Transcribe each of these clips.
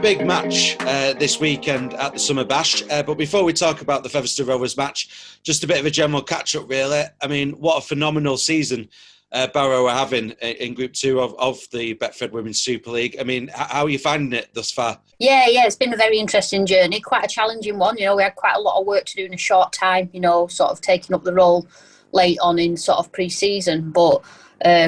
big match this weekend at the Summer Bash. But before we talk about the Featherstone Rovers match, just a bit of a general catch-up, really. I mean, what a phenomenal season Barrow are having in Group 2 of the Betfred Women's Super League. I mean, how are you finding it thus far? Yeah, it's been a very interesting journey, quite a challenging one. You know, we had quite a lot of work to do in a short time, you know, sort of taking up the role late on in sort of pre-season. But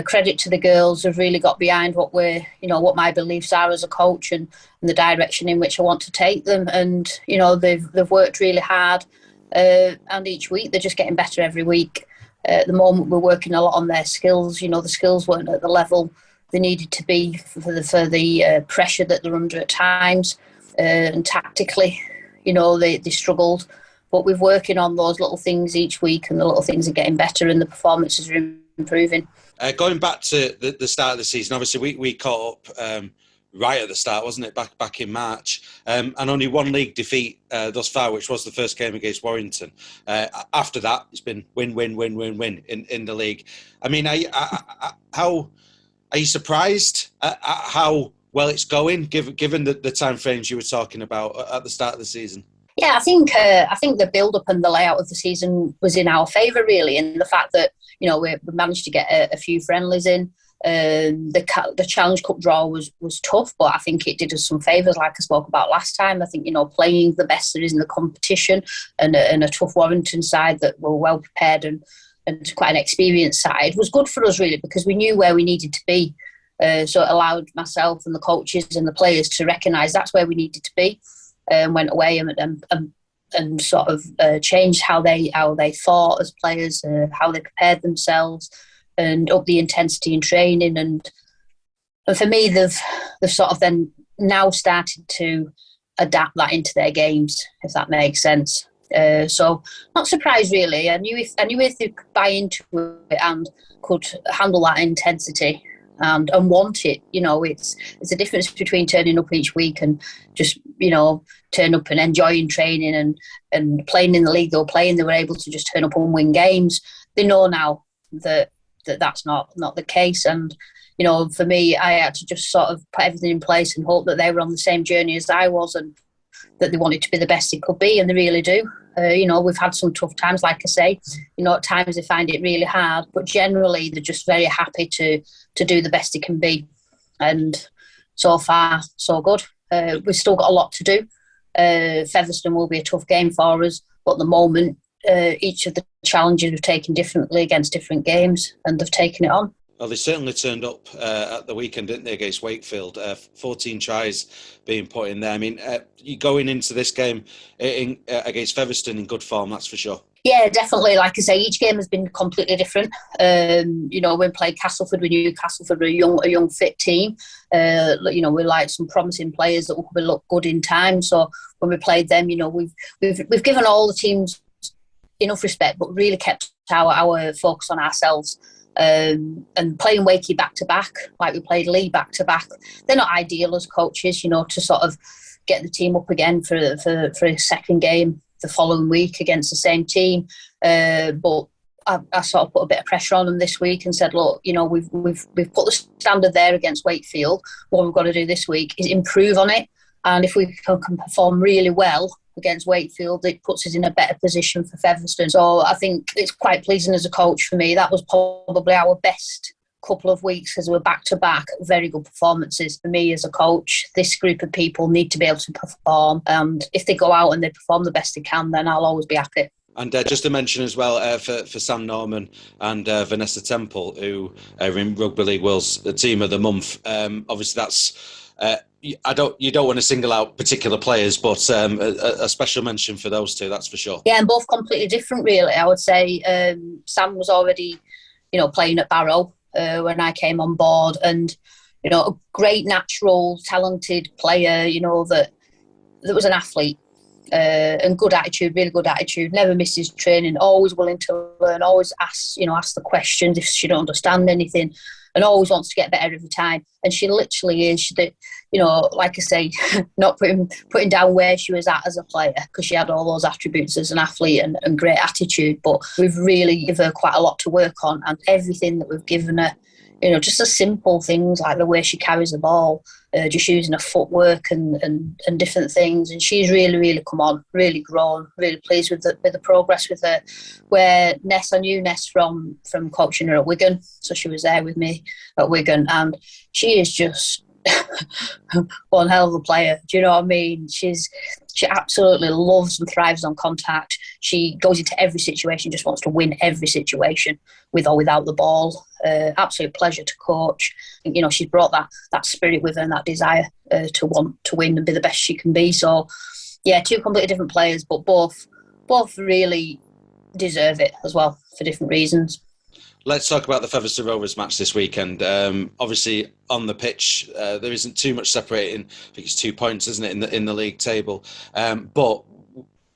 credit to the girls, have really got behind what what my beliefs are as a coach and the direction in which I want to take them. And, you know, they've worked really hard. And each week they're just getting better every week. At the moment, we're working a lot on their skills. You know, the skills weren't at the level they needed to be for the pressure that they're under at times. And tactically, you know, they struggled. But we're working on those little things each week, and the little things are getting better and the performances are improving. Going back to the start of the season, obviously we caught up right at the start, wasn't it, back in March, and only one league defeat thus far, which was the first game against Warrington. After that, it's been win in the league. I mean, are you surprised at how well it's going, given the time frames you were talking about at the start of the season? Yeah, I think the build-up and the layout of the season was in our favour, really, and the fact that, you know, we managed to get a few friendlies in. The Challenge Cup draw was tough, but I think it did us some favours, like I spoke about last time. I think, you know, playing the best there is in the competition and a tough Warrington side that were well prepared and quite an experienced side was good for us, really, because we knew where we needed to be. So it allowed myself and the coaches and the players to recognise that's where we needed to be. Went away and sort of changed how they thought as players, how they prepared themselves, and up the intensity in training. And for me, they've sort of then now started to adapt that into their games, if that makes sense. So not surprised, really. I knew if they could buy into it and could handle that intensity and want it. You know, it's a difference between turning up each week and just, you know, turn up and enjoying training and playing in the league they were playing. They were able to just turn up and win games. They know now that's not the case. And, you know, for me, I had to just sort of put everything in place and hope that they were on the same journey as I was and that they wanted to be the best they could be, and they really do. You know, we've had some tough times, like I say. You know, at times they find it really hard, but generally they're just very happy to do the best they can be. And so far, so good. We've still got a lot to do. Featherstone will be a tough game for us, but at the moment, each of the challenges we've taken differently against different games, and they've taken it on. Well, they certainly turned up at the weekend, didn't they, against Wakefield? 14 tries being put in there. I mean, you going into this game against Featherstone in good form, that's for sure. Yeah, definitely. Like I say, each game has been completely different. You know, when we played Castleford, we knew Castleford were a young, fit team. You know, we like some promising players that will look good in time. So when we played them, you know, we've given all the teams enough respect, but really kept our focus on ourselves. And playing Wakey back-to-back, like we played Lee back-to-back, they're not ideal as coaches, you know, to sort of get the team up again for a second game the following week against the same team. But I sort of put a bit of pressure on them this week and said, look, you know, we've put the standard there against Wakefield. What we've got to do this week is improve on it. And if we can perform really well against Wakefield, it puts us in a better position for Featherstone. So I think it's quite pleasing as a coach for me. That was probably our best couple of weeks as we're back-to-back. Very good performances for me as a coach. This group of people need to be able to perform. And if they go out and they perform the best they can, then I'll always be happy. And just to mention as well, for Sam Norman and Vanessa Temple, who are in Rugby League World's Team of the Month, obviously that's... you don't want to single out particular players, but a special mention for those two, that's for sure. Yeah, and both completely different, really. I would say Sam was already, you know, playing at Barrow when I came on board, and, you know, a great natural, talented player, you know, that was an athlete. And good attitude, really good attitude, never misses training, always willing to learn, always ask the questions if she don't understand anything, and always wants to get better every time. And she literally is, you know, like I say, not putting down where she was at as a player, because she had all those attributes as an athlete and great attitude, but we've really given her quite a lot to work on, and everything that we've given her just the simple things like the way she carries the ball, just using her footwork and different things. And she's really, really come on, really grown, really pleased with the progress with her. Where I knew Ness from coaching her at Wigan, so she was there with me at Wigan, and she is just one hell of a player. Do you know what I mean? She absolutely loves and thrives on contact. She goes into every situation, just wants to win every situation with or without the ball. Absolute pleasure to coach. She's brought that spirit with her and that desire to want to win and be the best she can be. So, yeah, two completely different players, but both really deserve it as well for different reasons. Let's talk about the Featherstone Rovers match this weekend. Obviously, on the pitch, there isn't too much separating. I think it's 2 points, isn't it, in the league table? But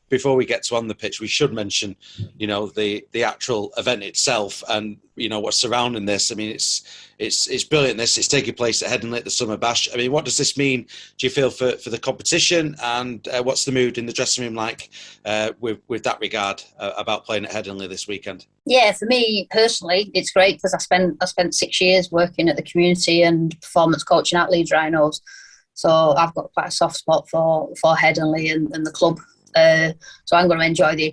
before we get to on the pitch, we should mention, the actual event itself and what's surrounding this. I mean, it's brilliant. It's taking place at Headingley, the Summer Bash. I mean, what does this mean? Do you feel for the competition, and what's the mood in the dressing room like with that regard about playing at Headingley this weekend? Yeah, for me personally, it's great because I spent 6 years working at the community and performance coaching at Leeds Rhinos, so I've got quite a soft spot for Headingley and the club. So I'm going to enjoy the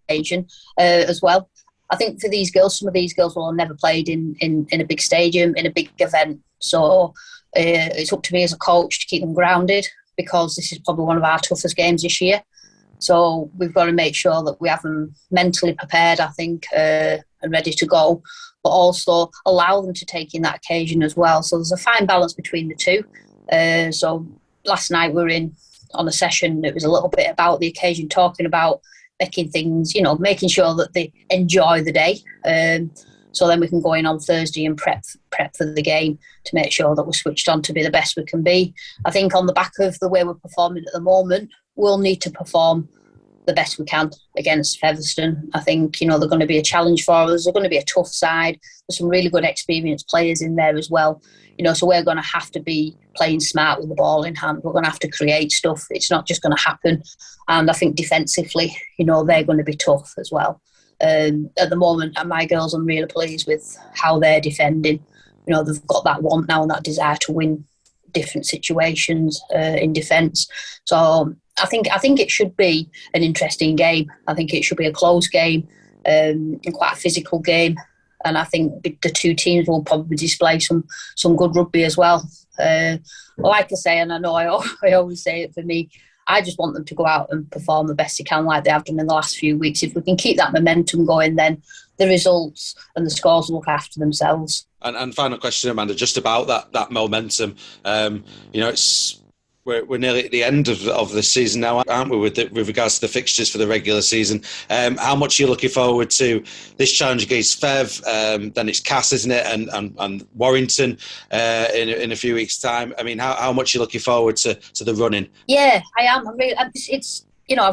occasion as well. I think for these girls, some of these girls will have never played in a big stadium, in a big event. So it's up to me as a coach to keep them grounded, because this is probably one of our toughest games this year. So we've got to make sure that we have them mentally prepared, I think, and ready to go, but also allow them to take in that occasion as well. So there's a fine balance between the two. So last night we were on a session, it was a little bit about the occasion, talking about making things, making sure that they enjoy the day. So then we can go in on Thursday and prep for the game to make sure that we're switched on to be the best we can be. I think on the back of the way we're performing at the moment, we'll need to perform the best we can against Featherstone. I think, they're going to be a challenge for us. They're going to be a tough side. There's some really good experienced players in there as well. So we're going to have to be playing smart with the ball in hand. We're going to have to create stuff. It's not just going to happen. And I think defensively, they're going to be tough as well. At the moment, my girls, I'm really pleased with how they're defending. They've got that want now and that desire to win different situations in defence. So I think it should be an interesting game. I think it should be a close game and quite a physical game. And I think the two teams will probably display some good rugby as well. Like I say, and I know I always say it, for me, I just want them to go out and perform the best they can like they have done in the last few weeks. If we can keep that momentum going, then the results and the scores will look after themselves. And final question, Amanda, just about that momentum. We're nearly at the end of the season now, aren't we, with regards to the fixtures for the regular season? How much are you looking forward to this challenge against Fev? Then it's Cass, isn't it, and Warrington in a few weeks' time. I mean, how much are you looking forward to the running? Yeah, I am.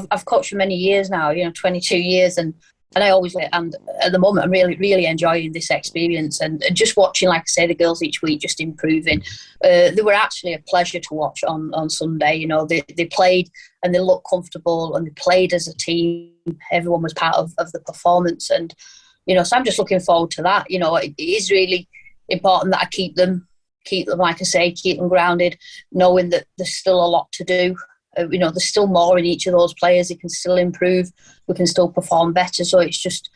I've coached for many years now, 22 years, and I always, and at the moment, I'm really, really enjoying this experience and just watching, like I say, the girls each week just improving. They were actually a pleasure to watch on Sunday. They played and they looked comfortable and they played as a team. Everyone was part of the performance, and so I'm just looking forward to that. It is really important that I keep them, like I say, keep them grounded, knowing that there's still a lot to do. There's still more in each of those players. They can still improve. We can still perform better. So it's just,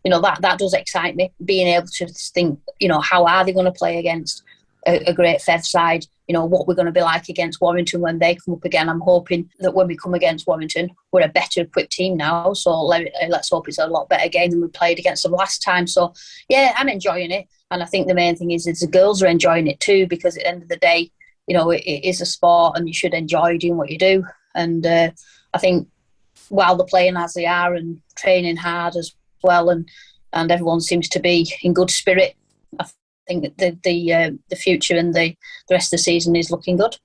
that does excite me, being able to think, how are they going to play against a great Fev side? What we're going to be like against Warrington when they come up again. I'm hoping that when we come against Warrington, we're a better equipped team now. So let's hope it's a lot better game than we played against them last time. So, yeah, I'm enjoying it. And I think the main thing is the girls are enjoying it too, because at the end of the day, it is a sport and you should enjoy doing what you do. And I think while they're playing as they are and training hard as well, and everyone seems to be in good spirit, I think the future and the rest of the season is looking good.